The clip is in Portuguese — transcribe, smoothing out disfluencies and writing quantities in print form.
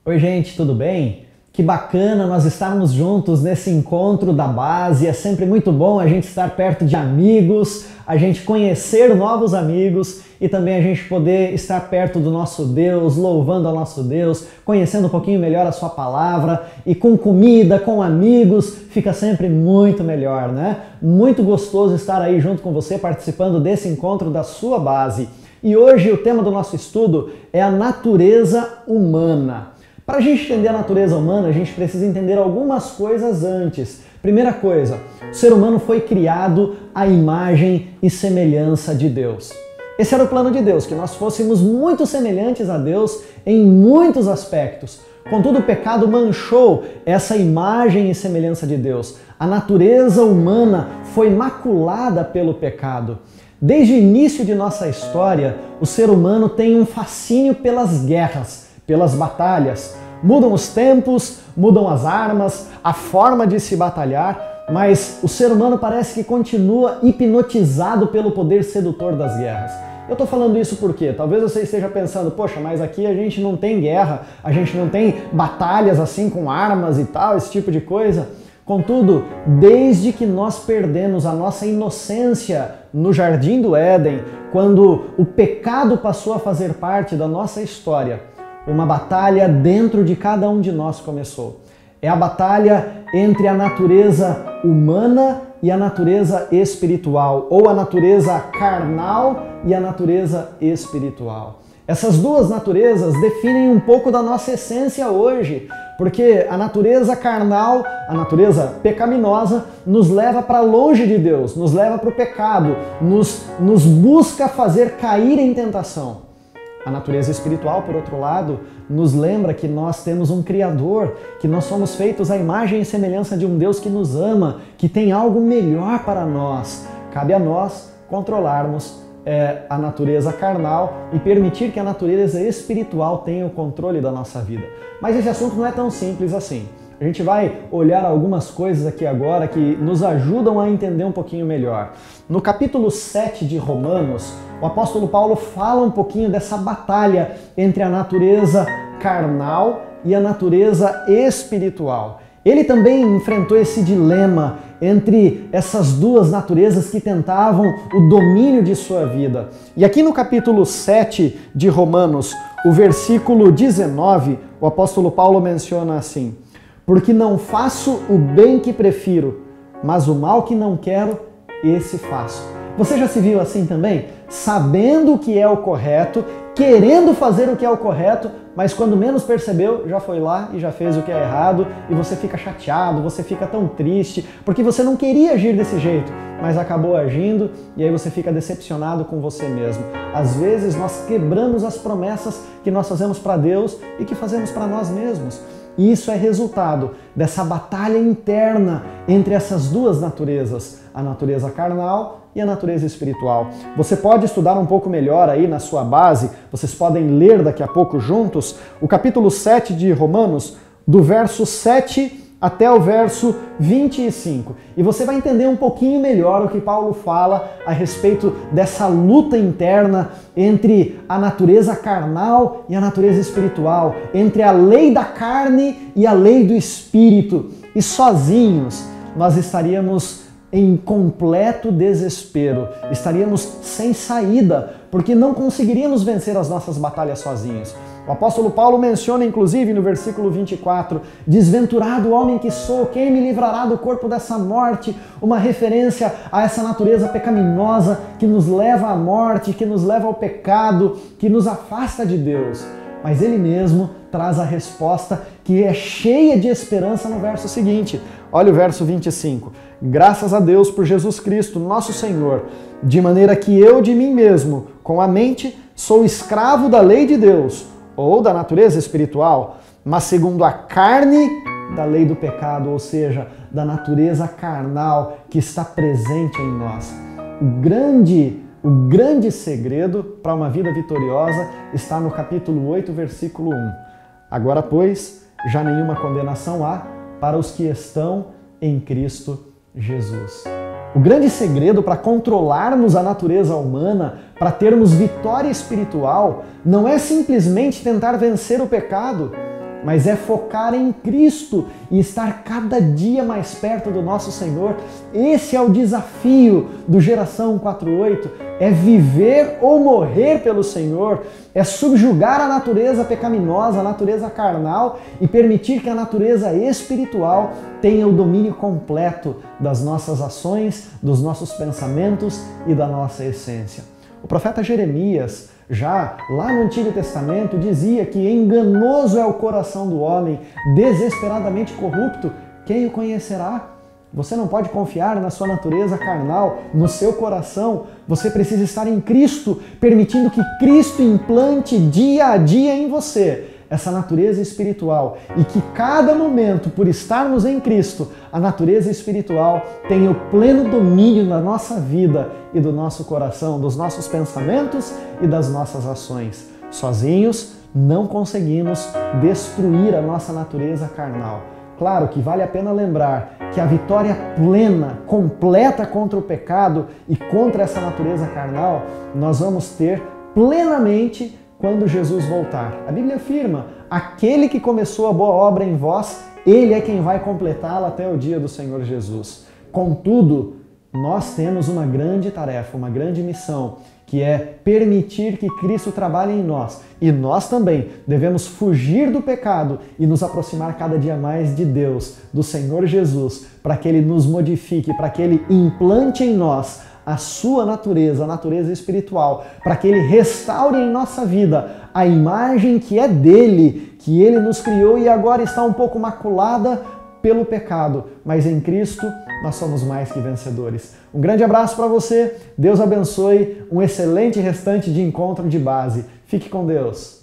Oi gente, tudo bem? Que bacana nós estarmos juntos nesse encontro da base. É sempre muito bom a gente estar perto de amigos, a gente conhecer novos amigos e também a gente poder estar perto do nosso Deus, louvando ao nosso Deus, conhecendo um pouquinho melhor a sua palavra e com comida, com amigos, fica sempre muito melhor, né? Muito gostoso estar aí junto com você participando desse encontro da sua base. E hoje o tema do nosso estudo é a natureza humana. Para a gente entender a natureza humana, a gente precisa entender algumas coisas antes. Primeira coisa, o ser humano foi criado à imagem e semelhança de Deus. Esse era o plano de Deus, que nós fôssemos muito semelhantes a Deus em muitos aspectos. Contudo, o pecado manchou essa imagem e semelhança de Deus. A natureza humana foi maculada pelo pecado. Desde o início de nossa história, o ser humano tem um fascínio pelas guerras, pelas batalhas. Mudam os tempos, mudam as armas, a forma de se batalhar, mas o ser humano parece que continua hipnotizado pelo poder sedutor das guerras. Eu estou falando isso porque talvez você esteja pensando, poxa, mas aqui a gente não tem guerra, a gente não tem batalhas assim com armas e tal, esse tipo de coisa. Contudo, desde que nós perdemos a nossa inocência no Jardim do Éden, quando o pecado passou a fazer parte da nossa história, uma batalha dentro de cada um de nós começou. É a batalha entre a natureza humana e a natureza espiritual, ou a natureza carnal e a natureza espiritual. Essas duas naturezas definem um pouco da nossa essência hoje, porque a natureza carnal, a natureza pecaminosa, nos leva para longe de Deus, nos leva para o pecado, nos busca fazer cair em tentação. A natureza espiritual, por outro lado, nos lembra que nós temos um Criador, que nós somos feitos à imagem e semelhança de um Deus que nos ama, que tem algo melhor para nós. Cabe a nós controlarmos a natureza carnal e permitir que a natureza espiritual tenha o controle da nossa vida. Mas esse assunto não é tão simples assim. A gente vai olhar algumas coisas aqui agora que nos ajudam a entender um pouquinho melhor. No capítulo 7 de Romanos, o apóstolo Paulo fala um pouquinho dessa batalha entre a natureza carnal e a natureza espiritual. Ele também enfrentou esse dilema entre essas duas naturezas que tentavam o domínio de sua vida. E aqui no capítulo 7 de Romanos, o versículo 19, o apóstolo Paulo menciona assim: porque não faço o bem que prefiro, mas o mal que não quero, esse faço. Você já se viu assim também? Sabendo o que é o correto, querendo fazer o que é o correto, mas quando menos percebeu, já foi lá e já fez o que é errado, e você fica chateado, você fica tão triste, porque você não queria agir desse jeito, mas acabou agindo, e aí você fica decepcionado com você mesmo. Às vezes nós quebramos as promessas que nós fazemos para Deus e que fazemos para nós mesmos. E isso é resultado dessa batalha interna entre essas duas naturezas, a natureza carnal e a natureza espiritual. Você pode estudar um pouco melhor aí na sua base, vocês podem ler daqui a pouco juntos, o capítulo 7 de Romanos, do verso 7 até o verso 25. E você vai entender um pouquinho melhor o que Paulo fala a respeito dessa luta interna entre a natureza carnal e a natureza espiritual, entre a lei da carne e a lei do espírito. E sozinhos nós estaríamos em completo desespero, estaríamos sem saída, porque não conseguiríamos vencer as nossas batalhas sozinhos. O apóstolo Paulo menciona, inclusive, no versículo 24, desventurado homem que sou, quem me livrará do corpo dessa morte? Uma referência a essa natureza pecaminosa que nos leva à morte, que nos leva ao pecado, que nos afasta de Deus. Mas ele mesmo traz a resposta que é cheia de esperança no verso seguinte. Olha o verso 25. Graças a Deus por Jesus Cristo, nosso Senhor, de maneira que eu de mim mesmo, com a mente, sou escravo da lei de Deus, ou da natureza espiritual, mas segundo a carne da lei do pecado, ou seja, da natureza carnal que está presente em nós. O grande segredo para uma vida vitoriosa está no capítulo 8, versículo 1. Agora, pois, já nenhuma condenação há para os que estão em Cristo Jesus. O grande segredo para controlarmos a natureza humana, para termos vitória espiritual, não é simplesmente tentar vencer o pecado. mas é focar em Cristo e estar cada dia mais perto do nosso Senhor. Esse é o desafio do Geração 48, é viver ou morrer pelo Senhor, é subjugar a natureza pecaminosa, a natureza carnal e permitir que a natureza espiritual tenha o domínio completo das nossas ações, dos nossos pensamentos e da nossa essência. O profeta Jeremias, já lá no Antigo Testamento, dizia que enganoso é o coração do homem, desesperadamente corrupto, quem o conhecerá? Você não pode confiar na sua natureza carnal, no seu coração. Você precisa estar em Cristo, permitindo que Cristo implante dia a dia em você essa natureza espiritual e que cada momento, por estarmos em Cristo, a natureza espiritual tenha o pleno domínio da nossa vida e do nosso coração, dos nossos pensamentos e das nossas ações. Sozinhos, não conseguimos destruir a nossa natureza carnal. Claro que vale a pena lembrar que a vitória plena, completa contra o pecado e contra essa natureza carnal, nós vamos ter plenamente quando Jesus voltar. A Bíblia afirma, aquele que começou a boa obra em vós, ele é quem vai completá-la até o dia do Senhor Jesus. Contudo, nós temos uma grande tarefa, uma grande missão, que é permitir que Cristo trabalhe em nós. E nós também devemos fugir do pecado e nos aproximar cada dia mais de Deus, do Senhor Jesus, para que Ele nos modifique, para que Ele implante em nós a sua natureza, a natureza espiritual, para que Ele restaure em nossa vida a imagem que é dele, que Ele nos criou e agora está um pouco maculada pelo pecado, mas em Cristo nós somos mais que vencedores. Um grande abraço para você, Deus abençoe, um excelente restante de encontro de base. Fique com Deus.